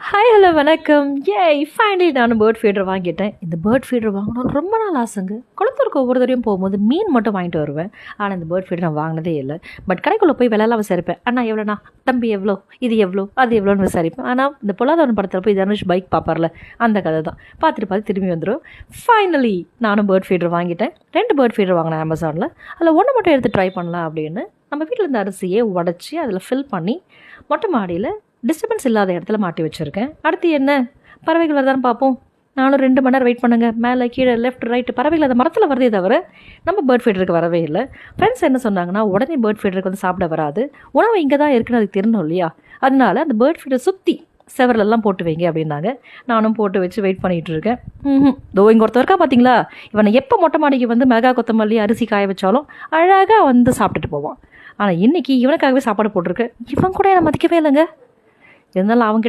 Hi hello வணக்கம். Finally நானும் bird feeder வாங்கிட்டேன். இந்த பேர்ட் ஃபீடர் வாங்கணும்னு ரொம்ப நாள் ஆசைங்க. குளத்தூருக்கு ஒவ்வொரு தடவையும் போகும்போது மீன் மட்டும் வாங்கிட்டு வருவேன். ஆனால் இந்த பேர்ட் ஃபீடர் நான் வாங்கினதே இல்லை. பட் கடைக்குள்ளே போய் விலையெல்லாம் விசாரிப்பேன். அண்ணா எவ்வளோண்ணா, தம்பி எவ்வளோ, இது எவ்வளோ, அது எவ்வளோன்னு விசாரிப்பேன். ஆனால் இந்த பொல்லாதவன் படத்தில் போய் தனுஷ் பைக் பார்ப்பார்ல, அந்த கதை தான் பார்த்துட்டு திரும்பி வந்துடும். ஃபைனலி நானும் பேர்ட் ஃபீடர் வாங்கிட்டேன். 2 பேர்ட் ஃபீடர் வாங்கினேன் அமேசானில். அதில் ஒன்று மட்டும் எடுத்து ட்ரை பண்ணலாம் அப்படின்னு நம்ம வீட்டில் இருந்த அரிசியை உடச்சி அதில் ஃபில் பண்ணி மொட்டை மாடியில் டிஸ்டர்பன்ஸ் இல்லாத இடத்துல மாட்டி வச்சுருக்கேன். அடுத்து என்ன, பறவைகள் வருதான்னு பார்ப்போம். நானும் 2 மணி நேரம் வெயிட் பண்ணுங்க. மேலே கீழே லெஃப்ட் ரைட்டு பறவைகள் அந்த மரத்தில் வரதே தவிர நம்ம பேர்ட் ஃபீடருக்கு வரவே இல்லை. ஃப்ரெண்ட்ஸ் என்ன சொன்னாங்கன்னா, உடனே பேர்ட் ஃபீடருக்கு வந்து சாப்பிட வராது, உணவு இங்கே தான் இருக்குன்னு அதுக்கு தெரியணும் இல்லையா, அதனால அந்த பேர்ட் ஃபீடர் சுற்றி செவரெல்லாம் போட்டு வைங்க அப்படின்னாங்க. நானும் போட்டு வச்சு வெயிட் பண்ணிகிட்டு இருக்கேன். தோ இங்கே ஒருத்தர் இருக்கா பார்த்தீங்களா, இவனை எப்போ மொட்டை மாடிக்கு வந்து மிளகா கொத்தமல்லி அரிசி காய வச்சாலும் அழகாக வந்து சாப்பிட்டுட்டு போவான். ஆனால் இன்றைக்கி இவனுக்காகவே சாப்பாடு போட்டிருக்கு. இவன் கூட என்னை மதிக்கவே இல்லைங்க. இருந்தாலும் அவங்க